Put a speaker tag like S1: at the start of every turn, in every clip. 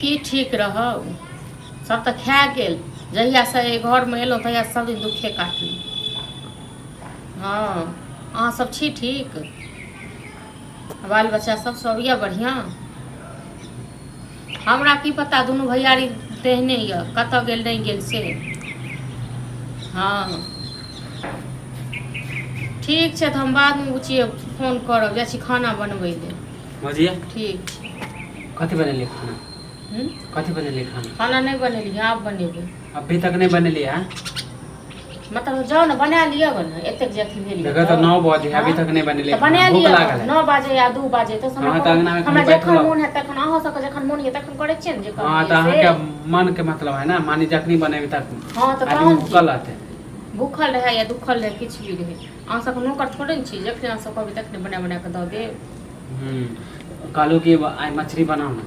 S1: की ठीक रहब सब तऽ खा गेल। जहिया से घर में एलहुँ तहिया सब दिन दुखे काटली। हाँ अहाँ सब छी ठीक? बाल बच्चा सब यऽ बढ़िया? हमरा की पता दुनू भैयारी तेहने यऽ, कतऽ गेल नहीं गेल से। हाँ ठीक छै, हम बाद में बुझिए फोन करब, जाइ छी खाना बनबै ले।
S2: बुझिए
S1: ठीक।
S2: कथी बनेलिए खाना? कथी बनेलिए खाना?
S1: खाना नहीं बनेलिए, आप बनेबै।
S2: अभी तक नहीं बनेलिए हैं?
S1: मतलब जाओ ना बना लिया ना, एतेक जथी भेल।
S2: देखो तो 9 बजे अभी तक नहीं बनेलिए।
S1: बना
S2: भूख
S1: लिया
S2: लागल है।
S1: 9 बजे या 2 बजे तो हमरा जखन मोन है तखन अहाँ सबके जखन मोन है तखन करै छियै ने जे।
S2: हां त अहाँ के मन के मतलब है ना, मानी जखनी बनेबी तक।
S1: हां त
S2: तहन भूखल रहते।
S1: भूखल रहे या दुखल रहे किछ भी रहे, अहाँ सब नौकर थोड़े न छी, जखन अहाँ सब कहबै तखन बना के द देब।
S2: कहलू कि आई मछली बनाओ ना।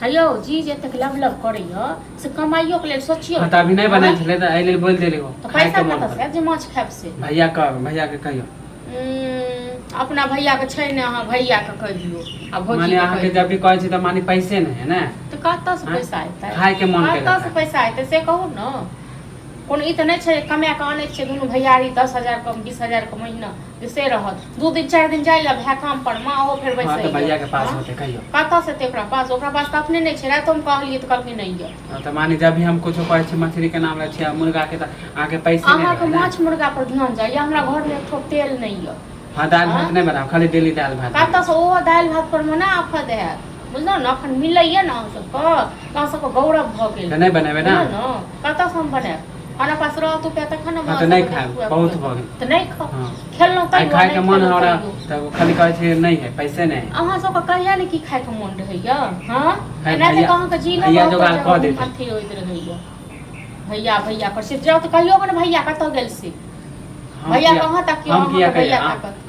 S1: हेयो जी जतेक लब करैया से कमाइयो के लेल सोचियो।
S2: हां त अभी नहीं बनै छले त एले बोल देली हो।
S1: तो पैसा कत से जे माछ खाब से? भैया
S2: के कहियो।
S1: अपना भैया के छै ने, अहाँ भैया के कहियो। आ भौजी
S2: माने अहाँ के जब भी कहै छी त माने पैसे नहीं है ना।
S1: तो कत से पैसा आइतै?
S2: खाए के मन
S1: कत से पैसा आइतै से कहू न। कोन ई त नहीं छै कमा के आनै छै दुनू भैयारी 10,000 कम 20,000 के महीना से रहत। 2 दिन 4 दिन जाइया भए काम पर माँ ओ फिर बैसे।
S2: हां त भैया के पास होते कहियो।
S1: कत से ते ओकरा पास त अपने नहीं छै। रात हम कहलिए त कहलकै नहीं है।
S2: हां त माने जब भी हम कुछो कहै छी मछली के नाम लै छी मुर्गा के त आके पैसे नहीं।
S1: अहाँ के माछ मुर्गा पर ध्यान जाइया, हमरा घर में एक ठो तेल नहीं है।
S2: हां दाल भात नहीं बनाओ, खाली डेली दाल भात।
S1: कत से ओ दाल भात पर मना आफत है बुझलो न। अखन मिलैया न अहाँ सबके, अहाँ सबके गौरव भ गेल।
S2: त नहीं बनेबे ना।
S1: कत से हम बनाएब? खाना पास रहत पे तखन हम।
S2: त नहीं खाएब, बहुत भ गेल।
S1: त नहीं खा खेललौ त
S2: खाए के मन हमरा त खाली कहै छी नहीं है, पैसे नहीं।
S1: अहाँ सबके कहिया ने की खाए के मन रहैया? हां एना त कहाँ के जी
S2: भैया जोगाड़ क देते।
S1: अथी होइत रहैया भैया भैया पर से जाओ त कहियो न भैया कत गेल से। भैया कहाँ तक
S2: हम किया भैया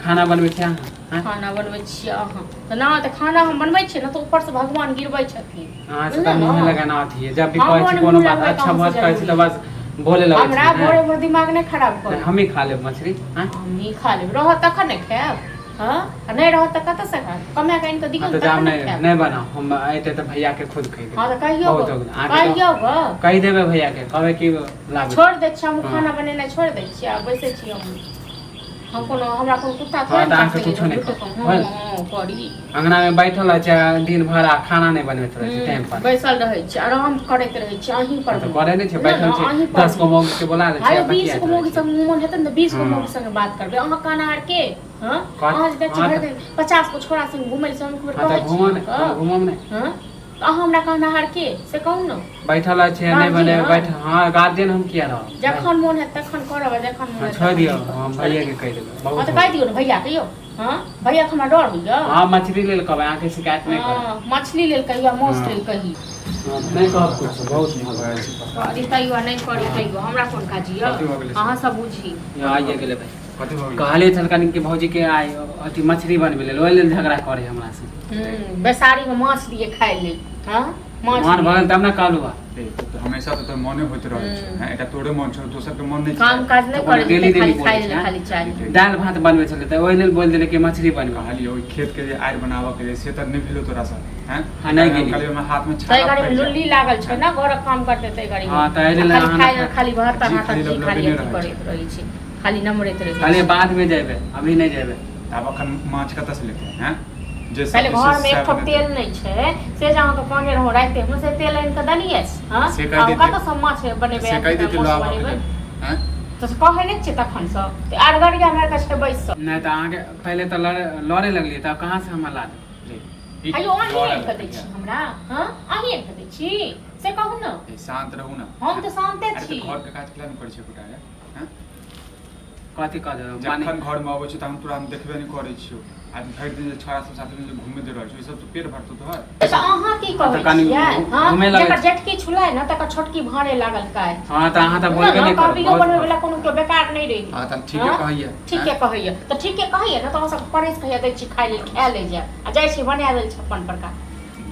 S2: खाना बनबै छी अहाँ?
S1: खाना बनबै छी अहाँ त ना त खाना हम बनबै छी न त ऊपर से भगवान गिरबै छथिन।
S2: हां से त मुंह में लगाना अथी है, जब भी कहै छी कोनो बात अच्छा बात कहै छी त बस बोले लगै छी।
S1: हमरा भोरे दिमाग नहीं खराब कर।
S2: हम ही खा लेब मछली। हां
S1: हम ही खा लेब, रहत तखन ने खाएब। हां नहीं रहत त कत से खाएब? कमा के इनके दिक्कत
S2: त नहीं बनाओ, हम आइते त भैया के खुद कह देब।
S1: हां त कहियो ग
S2: कह देबे भैया के, कहबे कि लाबे।
S1: छोड़ दे छी हम खाना बनेनाइ छोड़ दे छी, आ बैसे छी हम कोनो हमरा कोनो कुत्ता थोड़े
S2: ना कुछो नहीं
S1: करी।
S2: अंगना में बैठल छै दिन भर आ खाना नहीं बनबैत रहे छी, टाइम पर
S1: बैसल रहे छी, आराम करैत रहे छी। अहीं पर
S2: तो करे नहीं छै, बैठल छी 10 गो मौगी के बोला दे छै।
S1: 20 गो मौगी संग मोन हेतै न 20 गो मौगी संग बात करबे। अहाँ काना आर के हां अहाँ जे भर दिन 50 गो छोरा संग घुमै से हम
S2: घुमम नहीं।
S1: हां अहाँ हमरा कहना हार के से कहू न।
S2: बैठल छै नहीं बने बैठ। हां गार्जियन हम किया रह,
S1: जखन मोन है तखन करब, जखन मोन है
S2: छोड़ दियो। हम भैया के कह देब।
S1: हां त कह दियो न भैया कहियो। हां भैया हमरा डर होइया।
S2: हां मछली लेल कहबै, आके शिकायत नहीं कर।
S1: हां मछली लेल कहियो, मांस लेल कही।
S2: नहीं कहब कुछ, बहुत भगाय छै।
S1: अरे कहियो नहीं करी कहियो, हमरा कोन काजिया अहाँ सब बुझी।
S2: आइए गेले भाई कथि हो गेल? कहले छलकन कि भौजी के आइ अथी मछली बनबे लेल, ओइ लेल झगड़ा करे हमरा से।
S1: बेसारी में माछ लिए खाइ ले। हां
S2: मान भगल तब ना कहलू बा।
S3: तो हमेशा तो मने होत रहे छै हैं, एटा तोरे मन छ, दोसर के मन नहीं।
S1: काम काज नहीं करे, खाली खाइ ले, खाली चाय
S2: दाल भात बनबे छले त ओइ लेल बोल देले कि मछली बनबे।
S3: खाली ओइ खेत के जे आर बनावा के से त नहीं भेलो तोरा सा हैं।
S2: हां नहीं गेली,
S3: खाली में हाथ में
S1: छाला। तै गाड़ी में लुल्ली लागल छै ना, घर काम करते तै गाड़ी में।
S2: हां त एले
S1: खाली भात भात खाली करैत रही छी, खाली नमरैत रही छी।
S2: खाली बाद में जेबे, अभी नहीं जेबे।
S3: अब अखन माछ कत से लेते हैं?
S1: पहले घर में एक तेल नहीं छै से जहां के कहने रहो राते में से तेल आइन के दलिए। हां कत से माछ बनेबे,
S3: से कह देती लो हैं
S1: तो कहे नहीं छै तखन से त आरगड़िया में के छै बैस।
S2: नहीं त आगे पहले त लड़े लगली त कहां से हम ला दे।
S1: अयो अहीं के दै छी हमरा। हां अहीं के दै छी से कहू न।
S3: शांत रहू न।
S1: हम त शांते छी।
S3: घर के काज केला नहीं करै छै कुटारे हैं?
S2: कथि कह दे
S3: माने जखन घर में आबै छी त हम तोरा देखबे नहीं करै छियो। आज भर दिन छोरा सब साथ में घूमे दे रहल छी, सब तो पेट भरतो तोहर।
S1: त अहाँ की कहै छियै? हां जेकर जेटकी छुलाय न तकर छोटकी भाड़े लागल काय।
S2: हां त अहाँ त बोलबे नहीं कर।
S1: कभियो बनबे वाला कोनो के बेकार नहीं रही।
S3: हां त ठीक है कहिए।
S1: ठीक है कहिए त ठीक है कहिए न, त अहाँ सब परेश कहिए दै छी खाइ ले, खा ले जा आ जाय छी बना देल 56 प्रकार।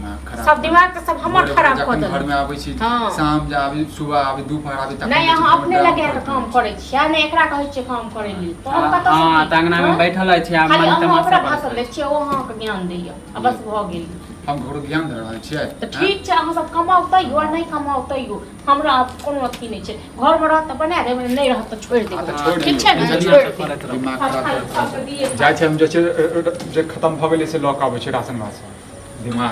S1: सब दिमाग त सब हमर खराब क देल।
S3: घर में आबै छी शाम जा आबै, सुबह आबै, दोपहर आबै त
S1: नहीं अहाँ अपने लगे के काम करै छी आ नहीं एकरा कहै छी काम करै ली। तो हम कत से?
S2: हां त अंगना में बैठल छै आ मन तमाशा
S1: भाषण दै छी, ओ अहाँ के ज्ञान दैया आ बस भ गेल।
S3: हम ककरो ध्यान दे रहल छियै
S1: तऽ ठीक छै अहाँ सब कमाउ तैयो आ नहीं कमाउ तैयो हमरा कोनो अथी नहीं छै घर में रहत तऽ बना देबै नहीं रहत तऽ छोड़ि
S3: हाँ,
S1: देबै
S3: तऽ छोड़ि
S1: ठीक छै ने
S3: दियौ।
S1: छोड़ि देबै
S3: दिमाग
S1: सफाई
S3: खराब
S1: सबके दिए
S3: जाइ छै हम जे छै जे खत्म भऽ गेलै से लऽ कऽ आबै छै राशन वासन दिमाग